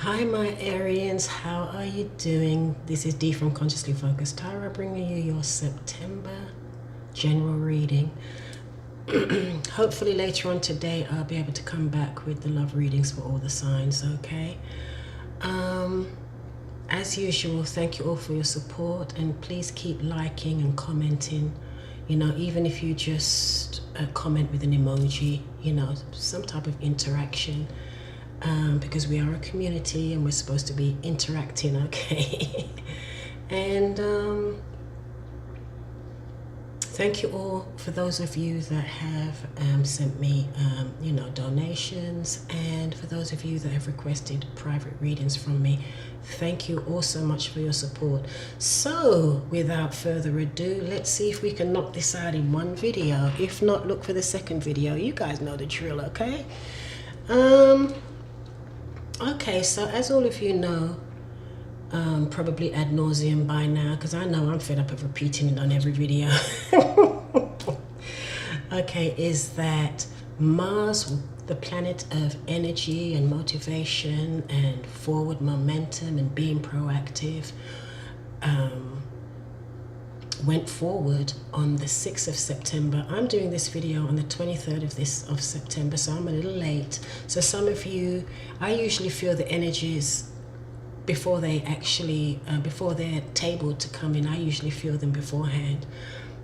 Hi my Arians, how are you doing? This is Dee from Consciously Focused Tarot, bringing you your September general reading. Hopefully later on today I'll be able to come back with the love readings for all the signs, okay? As usual, thank you all for your support, and please keep liking and commenting, you know, even if you just comment with an emoji, you know, some type of interaction. Because we are a community and we're supposed to be interacting, okay? And thank you all for those of you that have sent me, you know, donations, and for those of you that have requested private readings from me. Thank you all so much for your support. So, without further ado, let's see if we can knock this out in one video. If not, look for the second video. You guys know the drill, okay? Okay, so as all of you know, probably ad nauseum by now, because I know I'm fed up of repeating it on every video. Okay, is that Mars, the planet of energy and motivation and forward momentum and being proactive, went forward on the 6th of September. I'm doing this video on the 23rd of September, so I'm a little late. So some of you, I usually feel the energies before they actually, before they're tabled to come in. I usually feel them beforehand.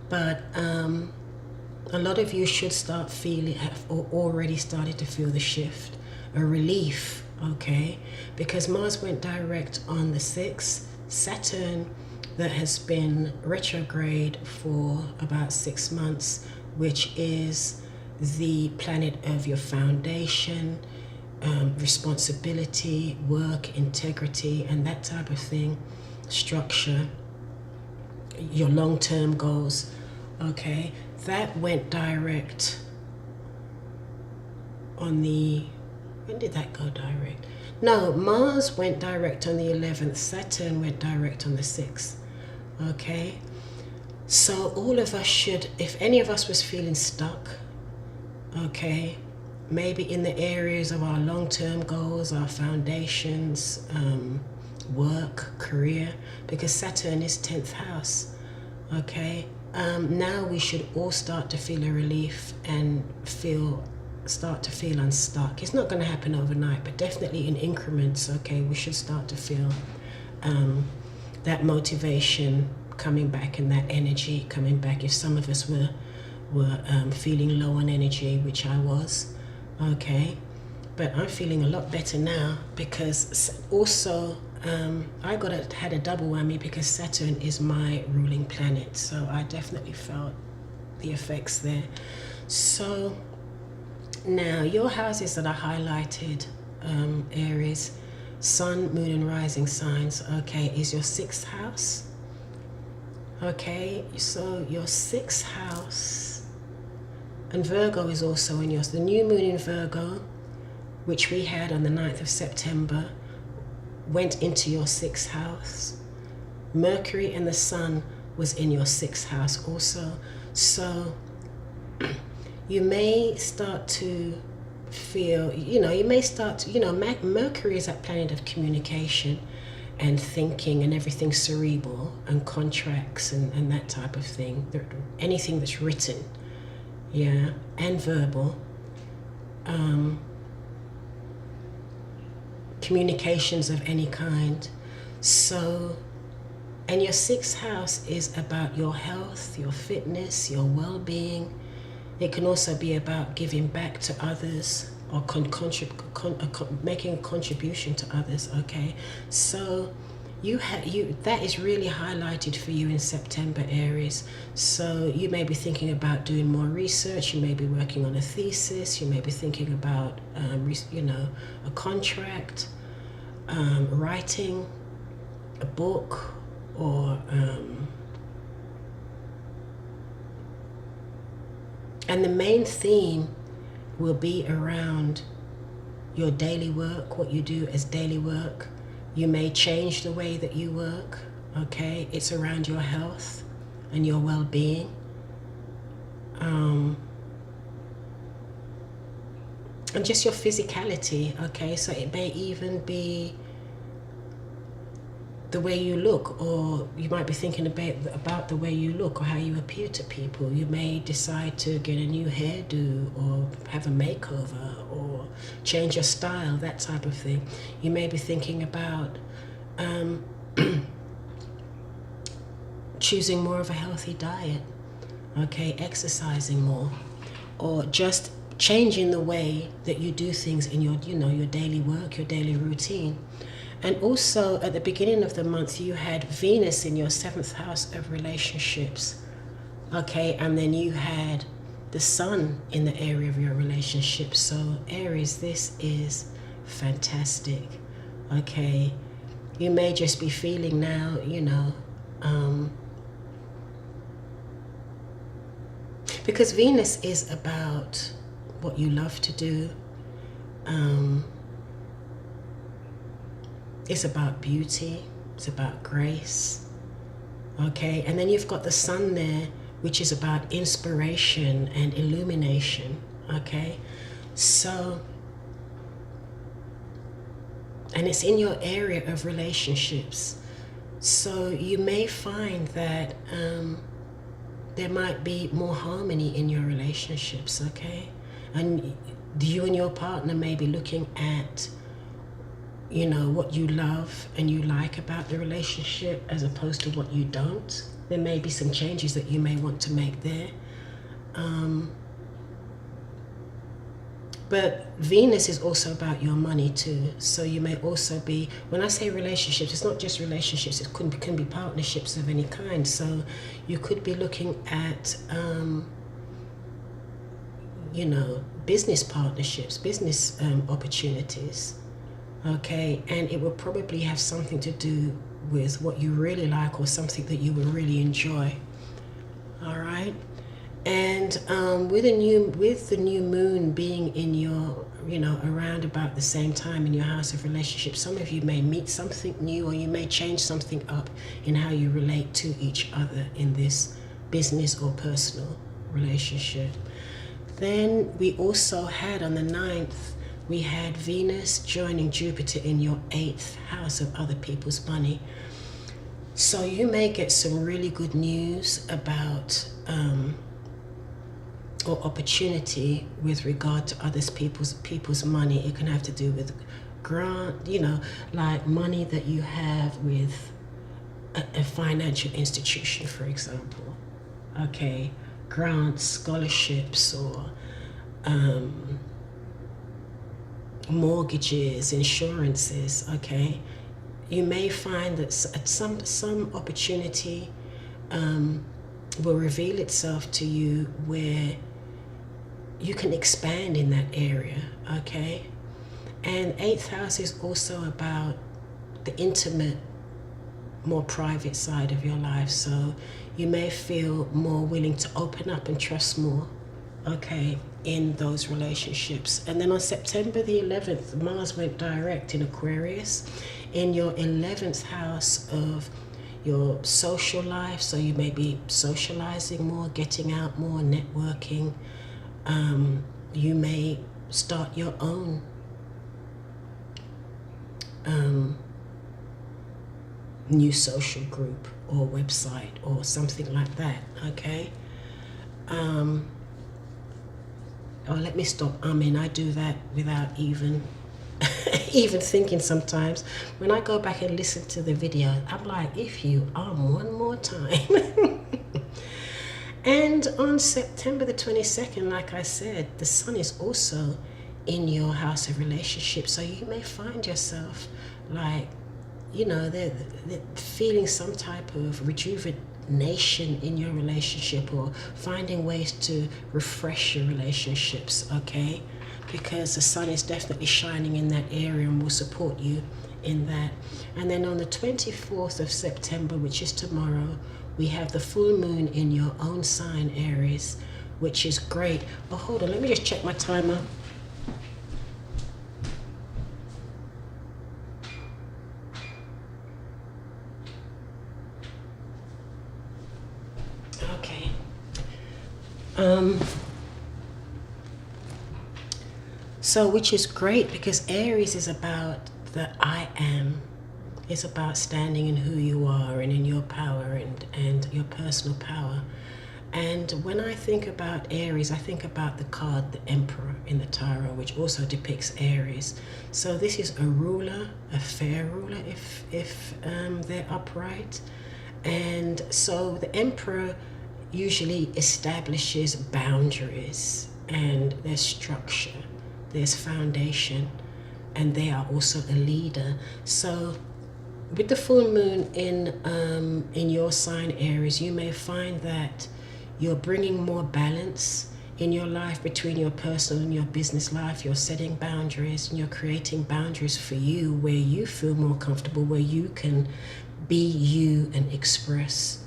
But a lot of you should start feeling, have already started to feel the shift, a relief, okay? Because Mars went direct on the 6th, Saturn, that has been retrograde for about 6 months, which is the planet of your foundation, responsibility, work, integrity, and that type of thing, structure, your long-term goals, okay? That went direct on the, when did that go direct? No, Mars went direct on the 11th, Saturn went direct on the 6th. Okay, so all of us should, if any of us was feeling stuck, okay, maybe in the areas of our long-term goals, our foundations, work, career, because Saturn is 10th house, okay, now we should all start to feel a relief and start to feel unstuck. It's not going to happen overnight, but definitely in increments, okay, we should start to feel that motivation coming back and that energy coming back. If some of us were feeling low on energy, which I was, okay, but I'm feeling a lot better now, because also I had a double whammy, because Saturn is my ruling planet, so I definitely felt the effects there. So now your houses that are highlighted, Aries, Sun, Moon and Rising signs, okay, is your 6th house. Okay, so your 6th house, and Virgo is also in yours. The new moon in Virgo, which we had on the 9th of September, went into your 6th house. Mercury and the Sun was in your 6th house also. So you may start to feel, you know, you may start to, you know, Mercury is that planet of communication and thinking and everything cerebral and contracts and that type of thing, anything that's written, yeah, and verbal, communications of any kind. So, and your 6th house is about your health, your fitness, your well-being. It can also be about giving back to others, or making a contribution to others, okay? So that is really highlighted for you in September, Aries. So you may be thinking about doing more research, you may be working on a thesis, you may be thinking about, you know, a contract, writing a book, or and the main theme will be around your daily work, what you do as daily work. You may change the way that you work, okay? It's around your health and your well-being. And just your physicality, okay? So it may even be the way you look, or you might be thinking about the way you look or how you appear to people. You may decide to get a new hairdo or have a makeover or change your style, that type of thing. You may be thinking about choosing more of a healthy diet, okay, exercising more, or just changing the way that you do things in your, your daily work, your daily routine. And also at the beginning of the month, you had Venus in your 7th house of relationships, okay, and then you had the Sun in the area of your relationships. So Aries, this is fantastic, okay. You may just be feeling now, because Venus is about what you love to do. It's about beauty, it's about grace, okay? And then you've got the Sun there, which is about inspiration and illumination, okay? So, and it's in your area of relationships. So you may find that there might be more harmony in your relationships, okay? And you and your partner may be looking at what you love and you like about the relationship as opposed to what you don't. There may be some changes that you may want to make there. But Venus is also about your money too. So you may also be, when I say relationships, it's not just relationships, it can be partnerships of any kind. So you could be looking at, business partnerships, business opportunities. Okay, and it will probably have something to do with what you really like or something that you will really enjoy. All right, and with the new moon being in your, around about the same time in your house of relationships, some of you may meet something new, or you may change something up in how you relate to each other in this business or personal relationship. Then we also had on the 9th, we had Venus joining Jupiter in your 8th house of other people's money. So you may get some really good news about or opportunity with regard to other people's money. It can have to do with grant, like money that you have with a financial institution, for example. Okay, grants, scholarships, or mortgages, insurances, okay? You may find that some opportunity will reveal itself to you where you can expand in that area, okay? And 8th house is also about the intimate, more private side of your life. So you may feel more willing to open up and trust more, okay, in those relationships. And then on September the 11th, Mars went direct in Aquarius in your 11th house of your social life. So you may be socializing more, getting out more, networking. You may start your own new social group or website or something like that, okay? Oh, let me stop. I do that without even thinking sometimes. When I go back and listen to the video, I'm like, if you one more time. And on September the 22nd, like I said, the Sun is also in your house of relationships. So you may find yourself like, they're feeling some type of rejuvenation in your relationship, or finding ways to refresh your relationships, okay? Because the Sun is definitely shining in that area and will support you in that. And then on the 24th of September, which is tomorrow, we have the full moon in your own sign, Aries, which is great. Oh, hold on, let me just check my timer. Okay. So which is great, because Aries is about the I am. It's about standing in who you are and in your power and your personal power. And when I think about Aries, I think about the card, the Emperor in the Tarot, which also depicts Aries. So this is a ruler, a fair ruler if they're upright. And so the Emperor usually establishes boundaries, and there's structure, there's foundation, and they are also a leader. So with the full moon in your sign Aries, you may find that you're bringing more balance in your life between your personal and your business life. You're setting boundaries and you're creating boundaries for you where you feel more comfortable, where you can be you and express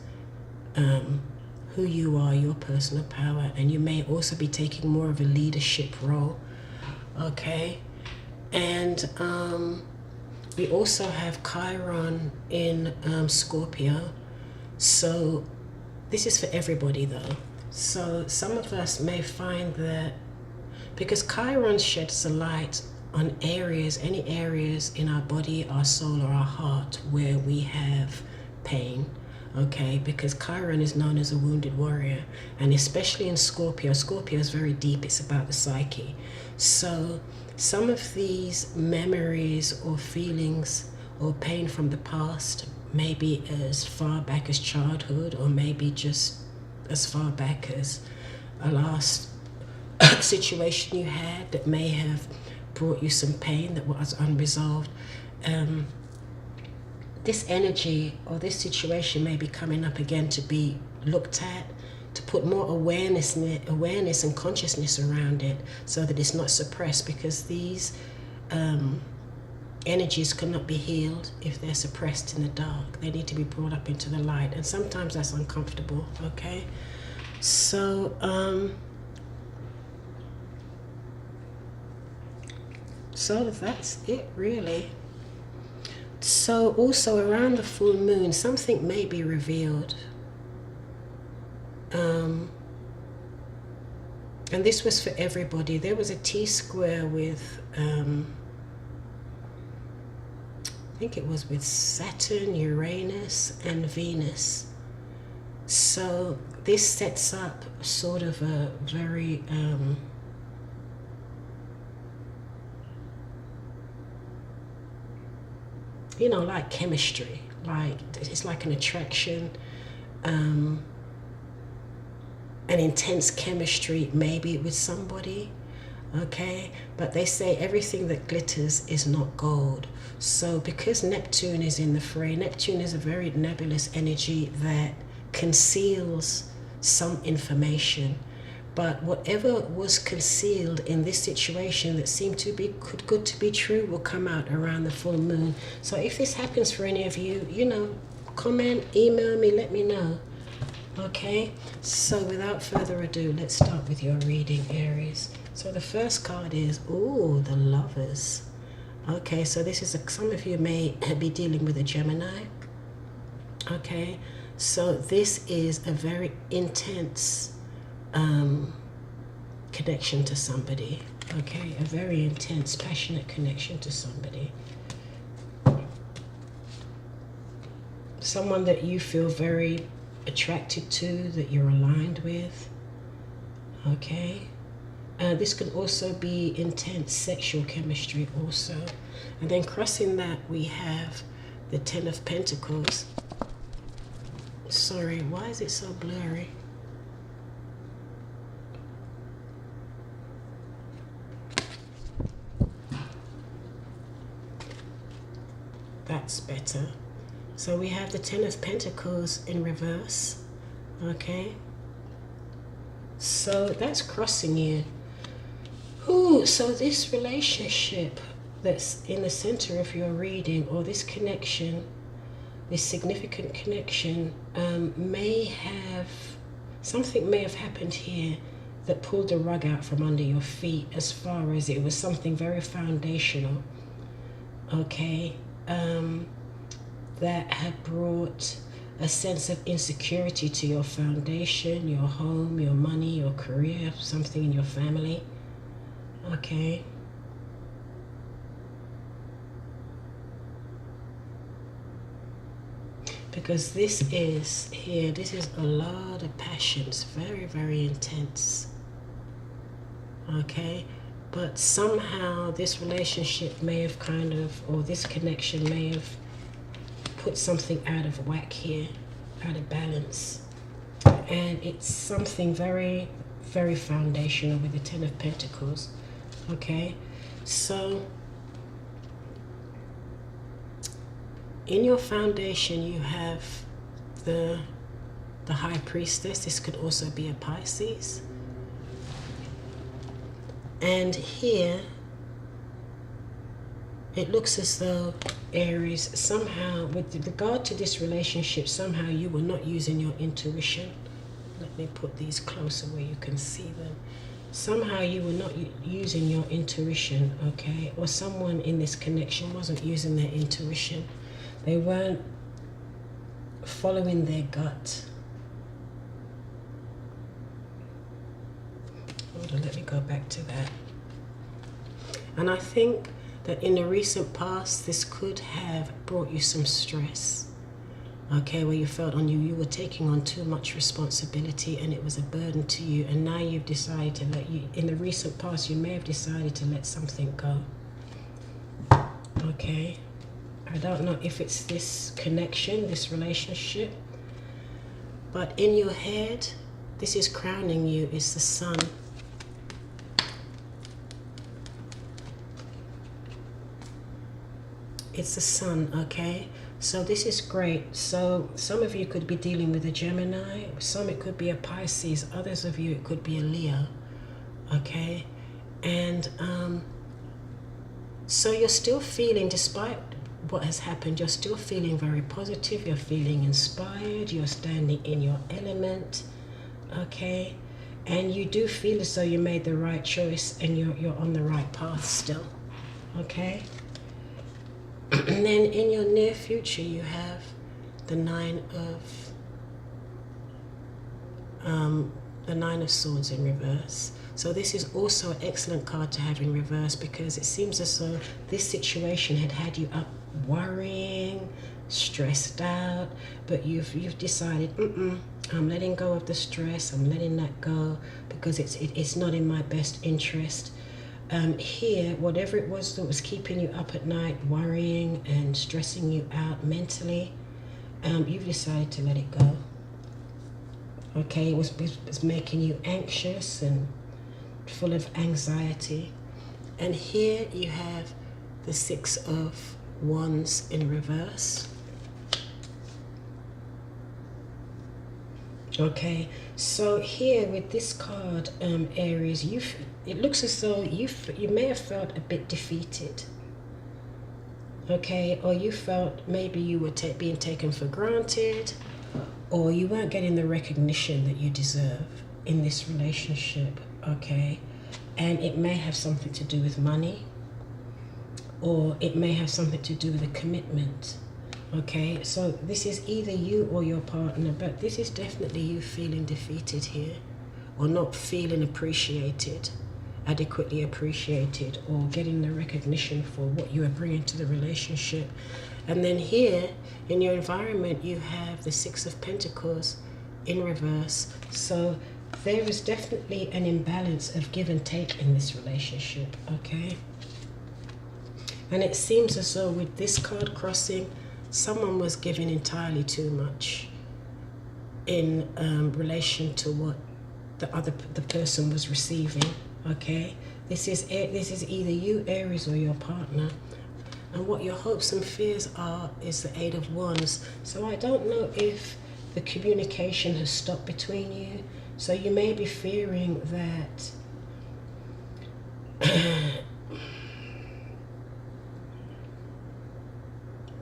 who you are, your personal power. And you may also be taking more of a leadership role, okay? And we also have Chiron in Scorpio. So this is for everybody though. So some of us may find that because Chiron sheds a light on areas, any areas in our body, our soul, or our heart where we have pain, okay? Because Chiron is known as a wounded warrior, and especially in Scorpio, Scorpio is very deep, it's about the psyche. So some of these memories or feelings or pain from the past, maybe as far back as childhood, or maybe just as far back as a last situation you had that may have brought you some pain that was unresolved. This energy or this situation may be coming up again to be looked at, to put more awareness and consciousness around it so that it's not suppressed, because these energies cannot be healed if they're suppressed in the dark. They need to be brought up into the light, and sometimes that's uncomfortable, okay? So so that's it really. So also around the full moon, something may be revealed. And this was for everybody. There was a T-square with I think it was with Saturn, Uranus, and Venus. So this sets up sort of a very you know, like chemistry, like it's like an attraction, an intense chemistry maybe with somebody, okay? But they say everything that glitters is not gold. So because Neptune is in the fray, Neptune is a very nebulous energy that conceals some information. But whatever was concealed in this situation that seemed to be good to be true will come out around the full moon. So if this happens for any of you, you know, comment, email me, let me know. Okay, so without further ado, let's start with your reading, Aries. So the first card is, ooh, the Lovers. Okay, so this is some of you may be dealing with a Gemini. Okay, so this is a very intense connection to somebody. Okay, a very intense, passionate connection to somebody. Someone that you feel very attracted to, that you're aligned with. Okay, this could also be intense sexual chemistry also. And then crossing that, we have the Ten of Pentacles. Sorry, why is it so blurry? That's better. So we have the Ten of Pentacles in reverse, okay? So that's crossing you. Ooh, so this relationship that's in the center of your reading, or this connection, this significant connection, something may have happened here that pulled the rug out from under your feet, as far as it was something very foundational, okay? That had brought a sense of insecurity to your foundation, your home, your money, your career, something in your family. Okay. because this is here, this is a lot of passions, very, very intense. Okay, but somehow this relationship may have kind of, or this connection may have put something out of whack here, out of balance. And it's something very, very foundational with the Ten of Pentacles. Okay, so in your foundation you have the High Priestess. This could also be a Pisces. And here it looks as though, Aries, somehow with regard to this relationship, somehow you were not using your intuition. Let me put these closer where you can see them. Somehow you were not using your intuition, okay? Or someone in this connection wasn't using their intuition. They weren't following their gut. Hold on, let me go back to that. And I think that in the recent past, this could have brought you some stress, okay, where you felt you were taking on too much responsibility and it was a burden to you, and now you've decided to in the recent past, you may have decided to let something go, okay? I don't know if it's this connection, this relationship, but in your head, this is crowning you, is the Sun. It's the Sun, okay? So this is great. So some of you could be dealing with a Gemini, some it could be a Pisces, others of you it could be a Leo, okay? And so you're still feeling, despite what has happened, you're still feeling very positive, you're feeling inspired, you're standing in your element, okay? And you do feel as though you made the right choice and you're on the right path still, okay? And then in your near future, you have the Nine of Swords in reverse. So this is also an excellent card to have in reverse, because it seems as though this situation had you up worrying, stressed out, but you've decided, I'm letting go of the stress, I'm letting that go, because it's not in my best interest. Here, whatever it was that was keeping you up at night, worrying and stressing you out mentally, you've decided to let it go. Okay, it was making you anxious and full of anxiety. And here you have the Six of Wands in reverse. Okay, so here with this card, Aries, it looks as though you may have felt a bit defeated, okay, or you felt maybe you were being taken for granted, or you weren't getting the recognition that you deserve in this relationship, okay, and it may have something to do with money, or it may have something to do with a commitment. Okay, so this is either you or your partner, but this is definitely you feeling defeated here, or not feeling appreciated, adequately appreciated, or getting the recognition for what you are bringing to the relationship. And then here in your environment, you have the Six of Pentacles in reverse. So there is definitely an imbalance of give and take in this relationship, okay? And it seems as though with this card crossing, someone was giving entirely too much in relation to what the person was receiving, okay? This is either you, Aries, or your partner. And what your hopes and fears are is the Eight of Wands. So I don't know if the communication has stopped between you. So you may be fearing that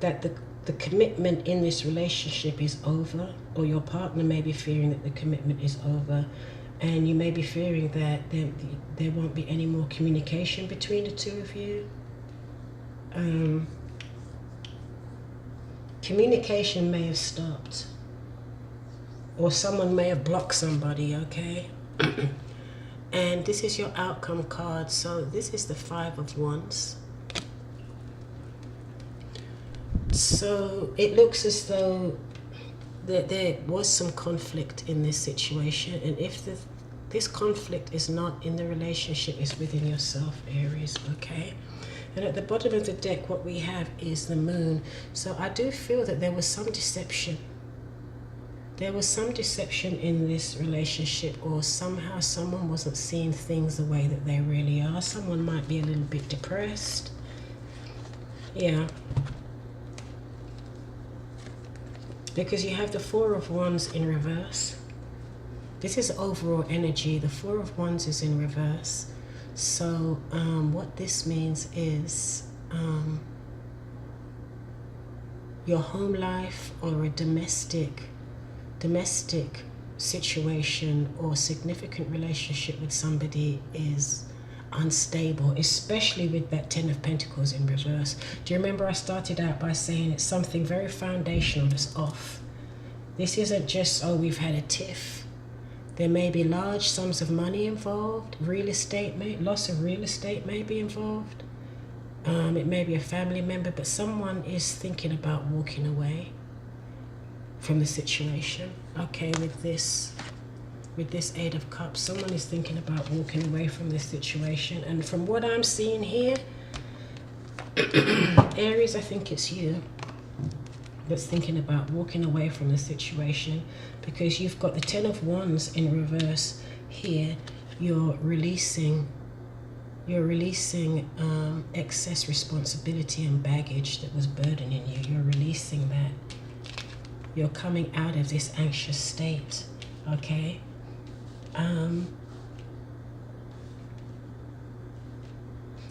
that the commitment in this relationship is over, or your partner may be fearing that the commitment is over, and you may be fearing that there won't be any more communication between the two of you. Communication may have stopped, or someone may have blocked somebody, okay? And this is your outcome card. So this is the Five of Wands. So it looks as though there was some conflict in this situation, and if this conflict is not in the relationship, it's within yourself, Aries, okay? And at the bottom of the deck, what we have is the moon. So I do feel that there was some deception. There was some deception in this relationship, or somehow someone wasn't seeing things the way that they really are. Someone might be a little bit depressed. Yeah. Because you have the Four of Wands in reverse. This is overall energy. The Four of Wands is in reverse. So what this means is your home life or a domestic situation or significant relationship with somebody is unstable, especially with that Ten of Pentacles in reverse. Do you remember I started out by saying it's something very foundational that's off? This isn't just, oh, we've had a tiff. There may be large sums of money involved. Loss of real estate may be involved. It may be a family member, but someone is thinking about walking away from the situation. Okay, with this Eight of Cups, someone is thinking about walking away from this situation. And from what I'm seeing here, Aries, I think it's you that's thinking about walking away from the situation, because you've got the Ten of Wands in reverse here. You're releasing excess responsibility and baggage that was burdening you. You're releasing that. You're coming out of this anxious state, okay?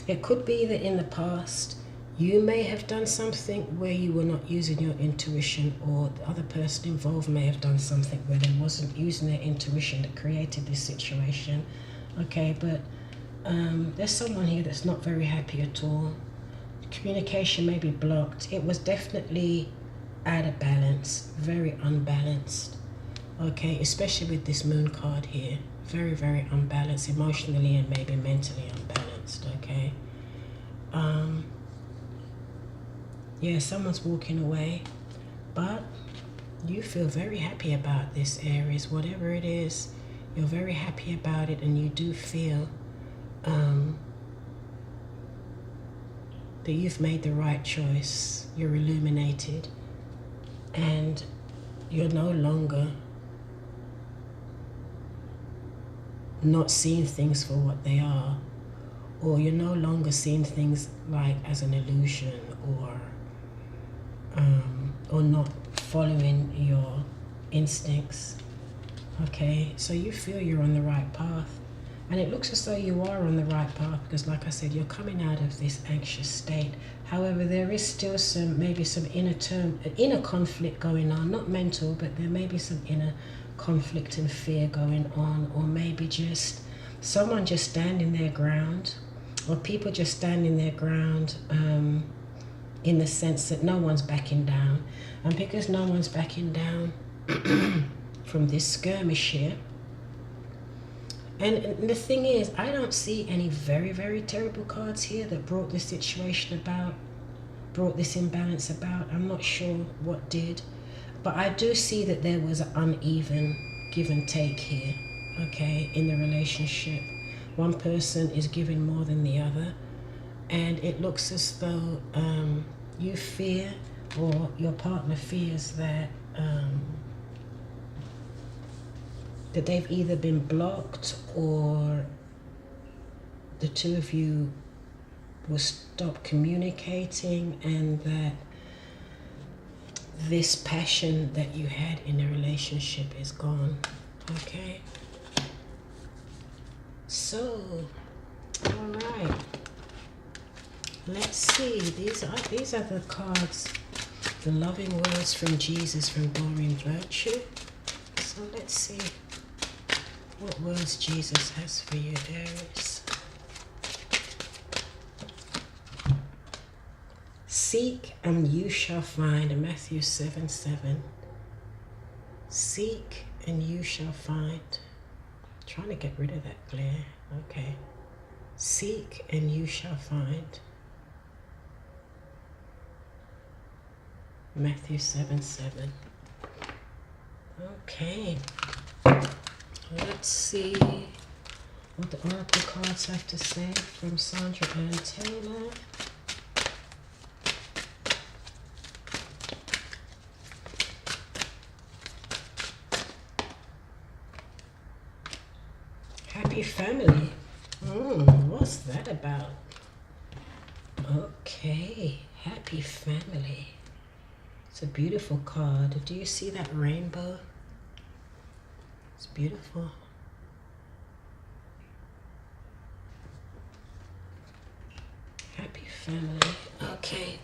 It could be that in the past you may have done something where you were not using your intuition, or the other person involved may have done something where they wasn't using their intuition that created this situation, okay? But there's someone here that's not very happy at all. Communication may be blocked. It was definitely out of balance, very unbalanced, okay? Especially with this Moon card here, very, very unbalanced emotionally and maybe mentally unbalanced, okay? Yeah, someone's walking away, but you feel very happy about this, Aries. Whatever it is, you're very happy about it, and you do feel that you've made the right choice. You're illuminated, and you're no longer not seeing things for what they are, or you're no longer seeing things like as an illusion, or not following your instincts, okay? So you feel you're on the right path, and it looks as though you are on the right path, because like I said, you're coming out of this anxious state. However, there is still maybe some inner conflict going on, not mental, but there may be some inner conflict and fear going on, or maybe just someone just standing their ground, or people just standing their ground, in the sense that no one's backing down. And because no one's backing down from this skirmish here, and the thing is, I don't see any very, very terrible cards here that brought this situation about, brought this imbalance about. I'm not sure what did, but I do see that there was an uneven give and take here, okay, in the relationship. One person is giving more than the other, and it looks as though you fear, or your partner fears, that that they've either been blocked, or the two of you will stop communicating, and that this passion that you had in the relationship is gone, okay? So, all right. Let's see, these are the cards, the loving words from Jesus from Doreen Virtue. So let's see what words Jesus has for you, Aries. Seek and you shall find, Matthew 7:7. Seek and you shall find. Trying to get rid of that glare, okay. Seek and you shall find. Matthew 7:7. Okay, let's see what the oracle cards have to say from Sandra Ann Taylor. Happy family. What's that about? Okay, happy family. It's a beautiful card. Do you see that rainbow? It's beautiful. Happy family. Okay.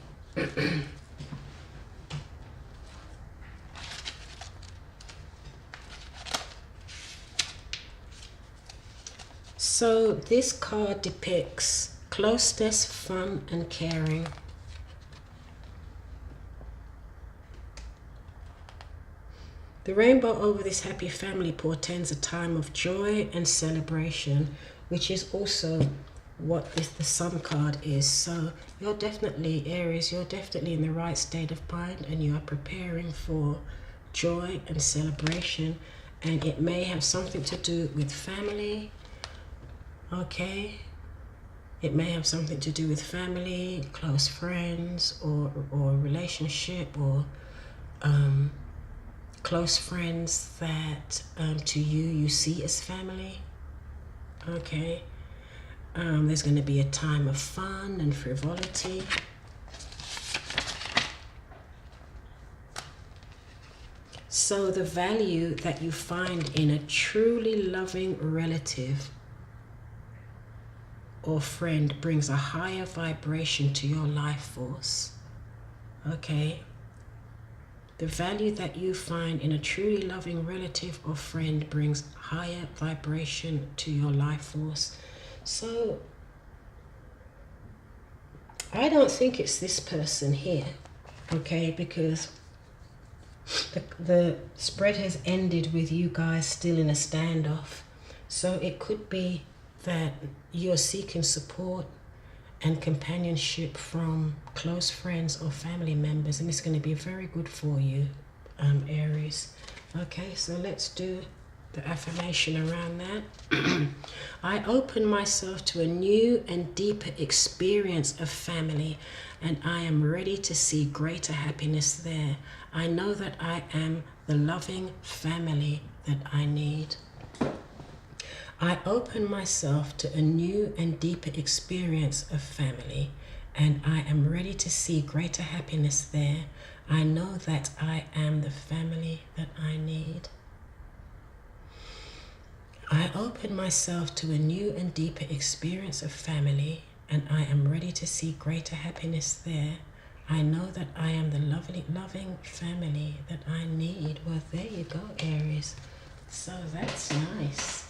So this card depicts closeness, fun, and caring. The rainbow over this happy family portends a time of joy and celebration, which is also what the Sun card is. So you're definitely, Aries, you're definitely in the right state of mind, and you are preparing for joy and celebration, and it may have something to do with family. Okay, it may have something to do with family, close friends, or relationship, or close friends that to you see as family. Okay, there's going to be a time of fun and frivolity. So the value that you find in a truly loving relative or friend brings a higher vibration to your life force. Okay, the value that you find in a truly loving relative or friend brings higher vibration to your life force. So I don't think it's this person here, okay, because the spread has ended with you guys still in a standoff. So it could be that you're seeking support and companionship from close friends or family members, and it's going to be very good for you, Aries. Okay, so let's do the affirmation around that. I open myself to a new and deeper experience of family, and I am ready to see greater happiness there. I know that I am the loving family that I need. I open myself to a new and deeper experience of family, and I am ready to see greater happiness there. I know that I am the family that I need. I open myself to a new and deeper experience of family, and I am ready to see greater happiness there. I know that I am the loving family that I need. Well, there you go, Aries. So that's nice.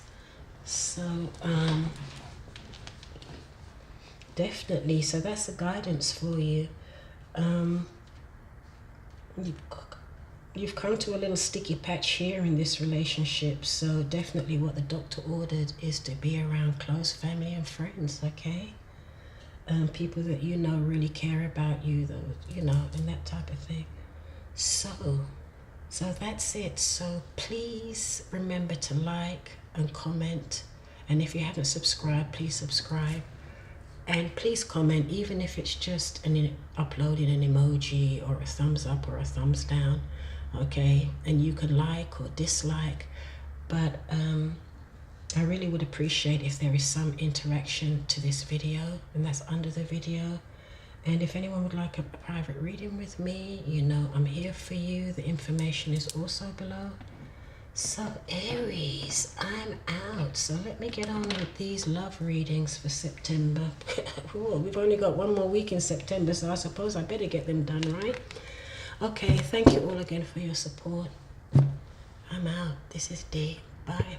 So definitely, so that's the guidance for you. You've come to a little sticky patch here in this relationship, so definitely what the doctor ordered is to be around close family and friends, okay? People that you know really care about you, though, you know, and that type of thing. So that's it. So please remember to like and comment, and if you haven't subscribed, please subscribe, and please comment, even if it's just uploading an emoji or a thumbs up or a thumbs down, okay? And you can like or dislike, but I really would appreciate if there is some interaction to this video, and that's under the video. And if anyone would like a private reading with me, you know, I'm here for you. The information is also below. So Aries, I'm out. So let me get on with these love readings for September. Ooh, we've only got one more week in September, so I suppose I better get them done, right? Okay, thank you all again for your support. I'm out. This is D. Bye.